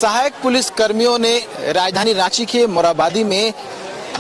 सहायक पुलिस कर्मियों ने राजधानी रांची के मोरहाबादी में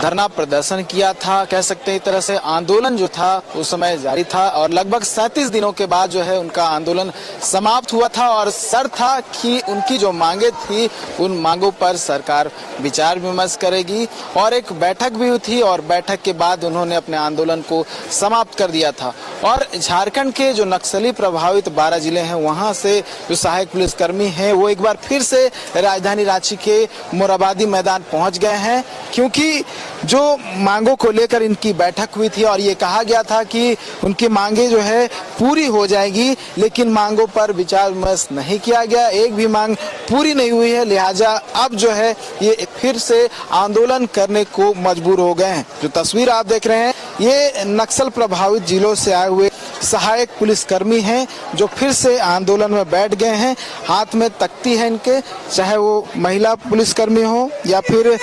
धरना प्रदर्शन किया था। कह सकते हैं एक तरह से आंदोलन जो था उस समय जारी था और लगभग 37 दिनों के बाद जो है उनका आंदोलन समाप्त हुआ था और शर्त था कि उनकी जो मांगे थी उन मांगों पर सरकार विचार विमर्श करेगी और एक बैठक भी हुई थी और बैठक के बाद उन्होंने अपने आंदोलन को समाप्त कर दिया था। और झारखंड के जो नक्सली प्रभावित 12 जिले हैं वहां से जो सहायक पुलिसकर्मी हैं वो एक बार फिर से राजधानी रांची के मोरहाबादी मैदान पहुंच गए हैं, क्योंकि जो मांगों को लेकर इनकी बैठक हुई थी और ये कहा गया था कि उनकी मांगे जो है पूरी हो जाएगी, लेकिन मांगों पर विचार विमर्श नहीं किया गया। एक भी मांग पूरी नहीं हुई है, लिहाजा अब जो है ये फिर से आंदोलन करने को मजबूर हो गए हैं। जो तस्वीर आप देख रहे हैं ये नक्सल प्रभावित जिलों से आए हुए सहायक पुलिसकर्मी हैं जो फिर से आंदोलन में बैठ गए हैं। हाथ में तख्ती है इनके, चाहे वो महिला पुलिसकर्मी हो या फिर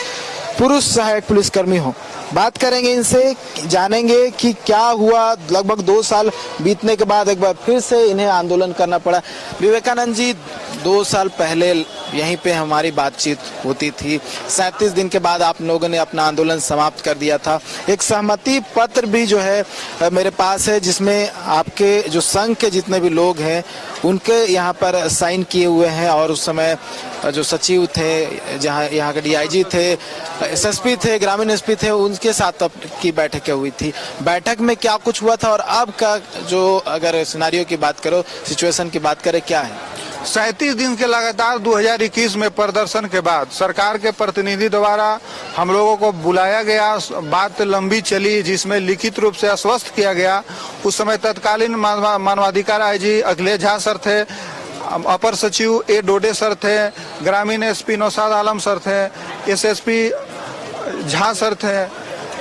पुरुष सहायक पुलिसकर्मी हो। बात करेंगे इनसे, जानेंगे कि क्या हुआ। लगभग 2 साल बीतने के बाद एक बार फिर से इन्हें आंदोलन करना पड़ा। विवेकानंद जी, 2 साल पहले यहीं पे हमारी बातचीत होती थी। 37 दिन के बाद आप लोगों ने अपना आंदोलन समाप्त कर दिया था। एक सहमति पत्र भी जो है मेरे पास है जिसमें आपके जो संघ के जितने भी लोग हैं उनके यहाँ पर साइन किए हुए हैं और उस समय जो सचिव थे, जहाँ यहाँ के डीआईजी थे, एसएसपी थे, ग्रामीण एसपी थे, उनके साथ अब की बैठकें हुई थी। बैठक में क्या कुछ हुआ था और अब का जो अगर सिनेरियो की बात करो, सिचुएशन की बात करें, क्या है? 37 दिन के लगातार 2021 में प्रदर्शन के बाद सरकार के प्रतिनिधि द्वारा हम लोगों को बुलाया गया, बात लंबी चली जिसमें लिखित रूप से आश्वस्त किया गया। उस समय तत्कालीन मानवाधिकार आईजी अखिलेश झा सर थे, अपर सचिव ए डोडे सर थे, ग्रामीण एसपी नौशाद आलम सर थे, एसएसपी झा सर थे।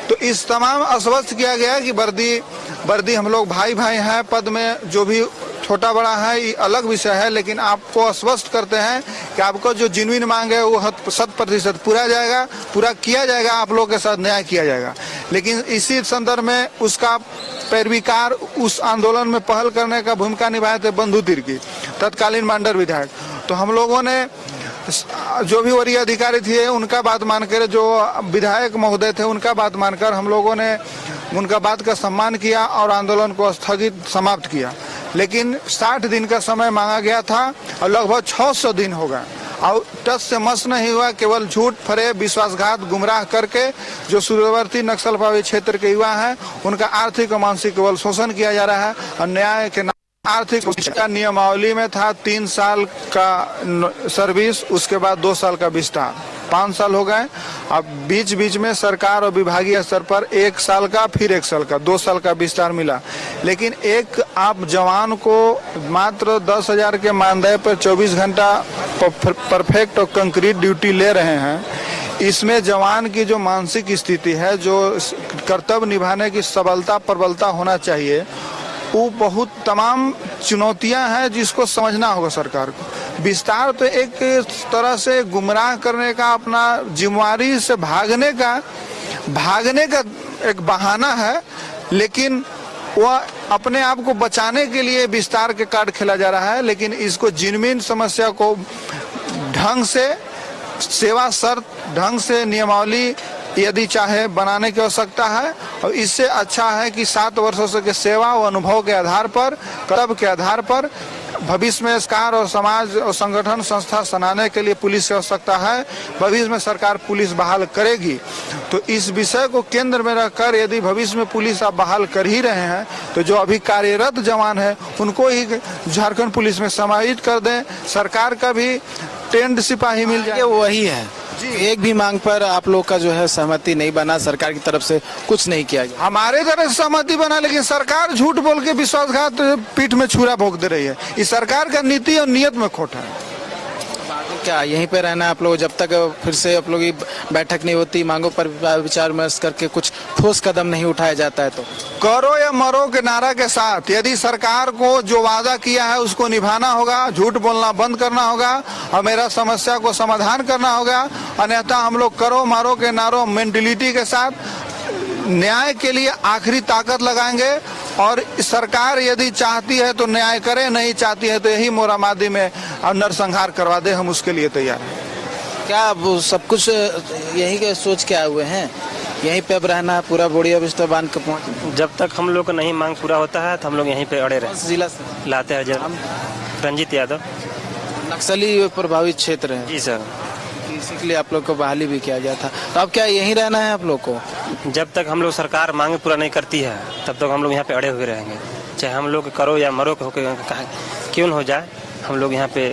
तो इस तमाम आश्वस्त किया गया कि वर्दी हम लोग भाई भाई हैं, पद में जो भी छोटा बड़ा है ये अलग विषय है, लेकिन आपको आश्वस्त करते हैं कि आपको जो जिन्विन मांग है वो 100% पूरा किया जाएगा, आप लोग के साथ न्याय किया जाएगा। लेकिन इसी संदर्भ में उसका पैरवीकार उस आंदोलन में पहल करने का भूमिका निभाए थे बंधु तिर्की, तत्कालीन मांडर विधायक। तो हम लोगों ने जो भी वरीय अधिकारी थे उनका बात मानकर, जो विधायक महोदय थे उनका बात मानकर हम लोगों ने उनका बात का सम्मान किया और आंदोलन को स्थगित समाप्त किया। लेकिन 60 दिन का समय मांगा गया था और लगभग 600 दिन हो गए और टस से मस नहीं हुआ। केवल झूठ फरेब विश्वासघात गुमराह करके जो सूर्यवर्ती नक्सल प्रभावित क्षेत्र के युवा हैं उनका आर्थिक और मानसिक केवल शोषण किया जा रहा है। और न्याय के आर्थिक का नियमावली में था 3 साल का सर्विस, उसके बाद 2 साल का विस्तार, 5 साल हो गए। अब बीच में सरकार और विभागीय स्तर पर 1 साल का, फिर 1 साल का, 2 साल का विस्तार मिला। लेकिन एक आप जवान को मात्र 10,000 के मानदेय पर 24 घंटा परफेक्ट और कंक्रीट ड्यूटी ले रहे हैं। इसमें जवान की जो मानसिक स्थिति है, जो कर्तव्य निभाने की सबलता प्रबलता होना चाहिए, वो बहुत तमाम चुनौतियां हैं जिसको समझना होगा सरकार को। विस्तार तो एक तरह से गुमराह करने का, अपना जिम्मेवारी से भागने का एक बहाना है, लेकिन वह अपने आप को बचाने के लिए विस्तार के कार्ड खेला जा रहा है। लेकिन इसको जिनमिन समस्या को ढंग से सेवा शर्त ढंग से नियमावली यदि चाहे बनाने की आवश्यकता है। और इससे अच्छा है कि 7 वर्षों से के सेवा और अनुभव के आधार पर, कर्तव्य के आधार पर भविष्य में सरकार और समाज और संगठन संस्था बनाने के लिए पुलिस की आवश्यकता है। भविष्य में सरकार पुलिस बहाल करेगी, तो इस विषय को केंद्र में रखकर यदि भविष्य में पुलिस आप बहाल कर ही रहे हैं तो जो अभी कार्यरत जवान है उनको ही झारखंड पुलिस में समाहित कर दें। सरकार का भी टेंट सिपाही मिल जाए, वही है। एक भी मांग पर आप लोग का जो है सहमति नहीं बना, सरकार की तरफ से कुछ नहीं किया गया। हमारे तरफ से सहमति बना, लेकिन सरकार झूठ बोल के विश्वासघात पीठ में छुरा भोंक दे रही है। इस सरकार का नीति और नियत में खोट है। क्या यहीं पे रहना है आप लोग जब तक फिर से आप लोग की बैठक नहीं होती, मांगों पर विचार विमर्श करके कुछ ठोस कदम नहीं उठाया जाता है? तो करो या मरो के नारा के साथ यदि सरकार को जो वादा किया है उसको निभाना होगा, झूठ बोलना बंद करना होगा और मेरा समस्या को समाधान करना होगा। अन्यथा हम लोग करो मारो के नारों मेंटेलिटी के साथ न्याय के लिए आखिरी ताकत लगाएंगे। और सरकार यदि चाहती है तो न्याय करे, नहीं चाहती है तो यही मोरहाबादी में नरसंहार करवा दे, हम उसके लिए तैयार हैं। क्या वो सब कुछ यही के सोच के आए हुए हैं, यहीं पे अब रहना है, पूरा बोरिया बिस्तर बांध के पहुँच? जब तक हम लोग का नहीं मांग पूरा होता है तो हम लोग यहीं पे अड़े कौन रहे। से जिला से? लाते हैं जब रंजीत यादव। नक्सली प्रभावित क्षेत्र है, जी सर। इसी के लिए आप लोग को बहाली भी किया गया था। तो अब क्या यहीं रहना है आप लोग को? जब तक हम लोग सरकार मांग पूरा नहीं करती है तब तक हम लोग यहाँ पे अड़े हुए रहेंगे, चाहे हम लोग करो या मरो के होके क्यों न हो जाए, हम लोग यहाँ पे।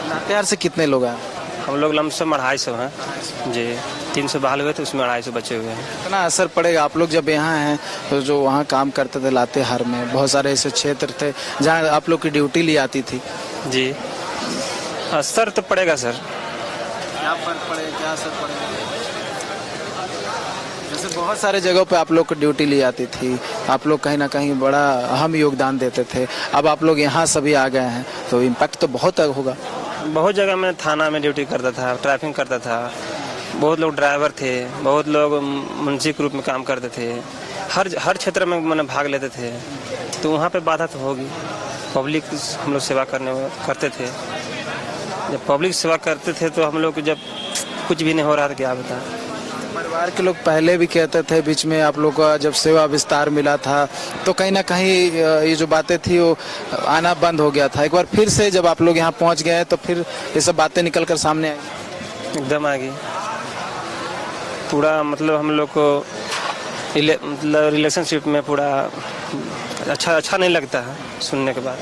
लातेहार से कितने लोग आए? हम लोग लमसम 250 हैं जी। 300 बहाल हुए थे, उसमें 250 बचे हुए हैं। कितना असर पड़ेगा? आप लोग जब यहाँ हैं तो जो वहाँ काम करते थे लातेहार में, बहुत सारे ऐसे क्षेत्र थे जहाँ आप लोग की ड्यूटी ली आती थी। जी असर तो पड़ेगा सर। क्या फर्क पड़ेगा, क्या असर पड़ेगा? जैसे बहुत सारे जगहों पे आप लोग को ड्यूटी ली आती थी, आप लोग कहीं ना कहीं बड़ा अहम योगदान देते थे, अब आप लोग यहाँ सभी आ गए हैं तो इम्पैक्ट तो बहुत होगा। बहुत जगह मैं थाना में ड्यूटी करता था, ट्रैफिक करता था, बहुत लोग ड्राइवर थे, बहुत लोग मुंशी के रूप में काम करते थे, हर क्षेत्र में मैंने भाग लेते थे, तो वहाँ पे बाधा तो होगी। पब्लिक हम लोग सेवा करते थे, जब पब्लिक सेवा करते थे तो हम लोग जब कुछ भी नहीं हो रहा था क्या बताएं। परिवार के लोग पहले भी कहते थे, बीच में आप लोग का जब सेवा विस्तार मिला था तो कहीं ना कहीं ये जो बातें थी वो आना बंद हो गया था। एक बार फिर से जब आप लोग यहाँ पहुँच गए तो फिर ये सब बातें निकल कर सामने आई। एकदम आ गई पूरा, मतलब हम लोग को मतलब रिलेशनशिप में पूरा अच्छा नहीं लगता है सुनने के बाद।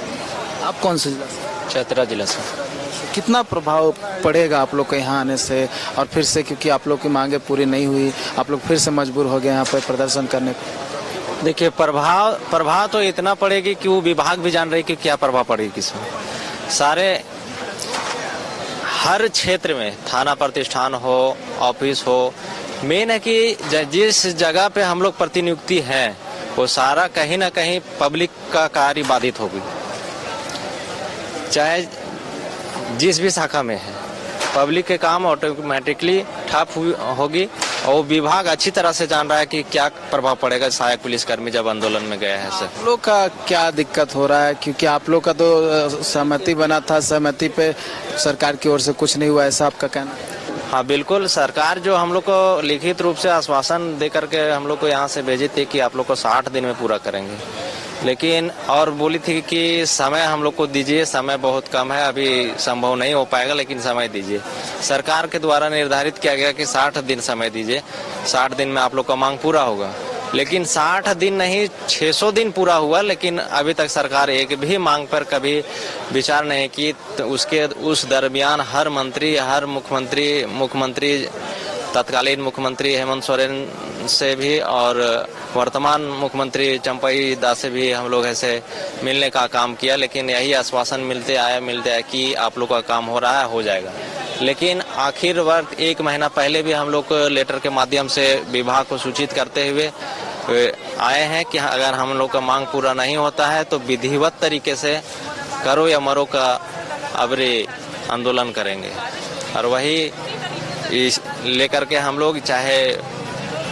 आप कौन से जिला से? चतरा जिला से। कितना प्रभाव पड़ेगा आप लोग के यहाँ आने से और फिर से, क्योंकि आप लोग की मांगे पूरी नहीं हुई, आप लोग फिर से मजबूर हो गए यहाँ पर प्रदर्शन करने को? देखिए प्रभाव तो इतना पड़ेगी कि वो विभाग भी जान रही कि क्या प्रभाव पड़ेगी किसमें। सारे हर क्षेत्र में थाना प्रतिष्ठान हो, ऑफिस हो, मेन है कि जिस जगह पे हम लोग प्रतिनियुक्ति हैं वो सारा कहीं ना कहीं पब्लिक का कार्य बाधित होगी, चाहे जिस भी शाखा में है। पब्लिक के काम ऑटोमेटिकली ठप होगी और वो विभाग अच्छी तरह से जान रहा है कि क्या प्रभाव पड़ेगा सहायक पुलिसकर्मी जब आंदोलन में गए हैं। सर आप लोग का क्या दिक्कत हो रहा है? क्योंकि आप लोग का तो सहमति बना था, सहमति पे सरकार की ओर से कुछ नहीं हुआ, ऐसा आपका कहना है? हाँ बिल्कुल, सरकार जो हम लोग को लिखित रूप से आश्वासन दे करके हम लोग को यहाँ से भेजी थी कि आप लोग को 60 दिन में पूरा करेंगे, लेकिन और बोली थी कि समय हम लोग को दीजिए, समय बहुत कम है, अभी संभव नहीं हो पाएगा, लेकिन समय दीजिए। सरकार के द्वारा निर्धारित किया गया कि 60 दिन समय दीजिए, 60 दिन में आप लोग का मांग पूरा होगा, लेकिन 60 दिन नहीं 600 दिन पूरा हुआ, लेकिन अभी तक सरकार एक भी मांग पर कभी विचार नहीं की। तो उस दरमियान हर मंत्री, हर मुख्यमंत्री तत्कालीन मुख्यमंत्री हेमंत सोरेन से भी और वर्तमान मुख्यमंत्री चंपई दास से भी हम लोग ऐसे मिलने का काम किया, लेकिन यही आश्वासन मिलते आया कि आप लोग का काम हो रहा है, हो जाएगा। लेकिन आखिर वक्त 1 महीना पहले भी हम लोग लेटर के माध्यम से विभाग को सूचित करते हुए आए हैं कि अगर हम लोग का मांग पूरा नहीं होता है तो विधिवत तरीके से करो या मरो का अबरे आंदोलन करेंगे। और वही लेकर के हम लोग, चाहे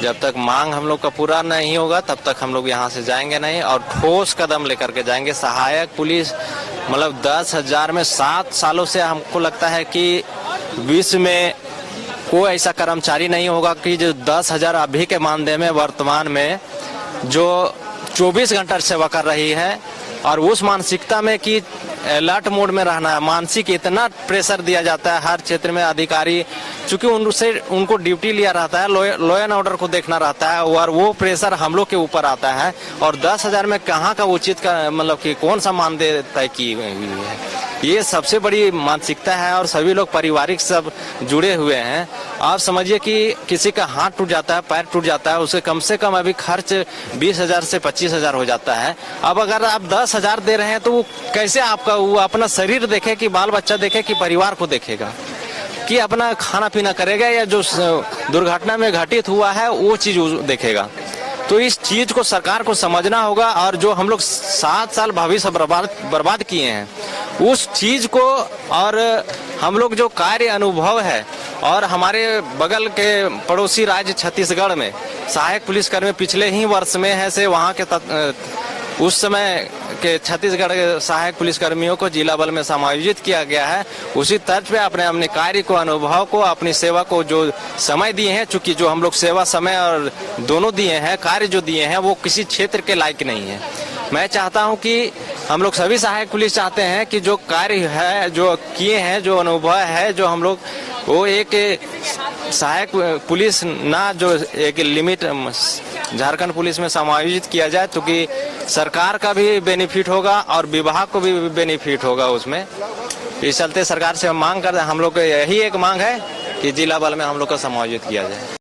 जब तक मांग हम लोग का पूरा नहीं होगा तब तक हम लोग यहाँ से जाएंगे नहीं, और ठोस कदम लेकर के जाएंगे। सहायक पुलिस मतलब 10,000 में 7 सालों से हमको लगता है कि विश्व में कोई ऐसा कर्मचारी नहीं होगा कि जो 10,000 अभी के मानदेय में वर्तमान में जो 24 घंटा सेवा कर रही है, और उस मानसिकता में कि अलर्ट मोड में रहना है, मानसिक इतना प्रेशर दिया जाता है हर क्षेत्र में। अधिकारी चूंकि उनको ड्यूटी लिया रहता है, लॉ एंड ऑर्डर को देखना रहता है, और वो प्रेशर हम लोग के ऊपर आता है। और 10,000 में कहाँ का उचित का मतलब कि कौन सा मानदेय तय की हुई है, ये सबसे बड़ी मानसिकता है। और सभी लोग पारिवारिक सब जुड़े हुए हैं। आप समझिए कि किसी का हाथ टूट जाता है, पैर टूट जाता है, उसे कम से कम अभी खर्च 20,000 से 25,000 हो जाता है। अब अगर आप 10,000 दे रहे हैं तो वो कैसे आपका वो अपना शरीर देखे कि बाल बच्चा देखे कि परिवार को देखेगा, कि अपना खाना पीना करेगा, या जो दुर्घटना में घटित हुआ है वो चीज देखेगा। तो इस चीज को सरकार को समझना होगा, और जो हम लोग 7 साल भविष्य बर्बाद किए हैं उस चीज को, और हम लोग जो कार्य अनुभव है, और हमारे बगल के पड़ोसी राज्य छत्तीसगढ़ में सहायक पुलिसकर्मी पिछले ही वर्ष में है से वहाँ के उस समय के छत्तीसगढ़ के सहायक पुलिसकर्मियों को जिला बल में समायोजित किया गया है। उसी तर्ज पे अपने अपने कार्य को, अनुभव को, अपनी सेवा को जो समय दिए हैं, चूंकि जो हम लोग सेवा समय और दोनों दिए हैं, कार्य जो दिए हैं वो किसी क्षेत्र के लायक नहीं है। मैं चाहता हूं कि हम लोग सभी सहायक पुलिस चाहते हैं कि जो कार्य है, जो किए हैं, जो अनुभव है, जो हम लोग वो एक सहायक पुलिस ना जो एक लिमिट झारखंड पुलिस में समायोजित किया जाए, तो कि सरकार का भी बेनिफिट होगा और विभाग को भी बेनिफिट होगा उसमें। इस चलते सरकार से हम मांग कर, हम लोग को यही एक मांग है कि जिला बल में हम लोग को समायोजित किया जाए।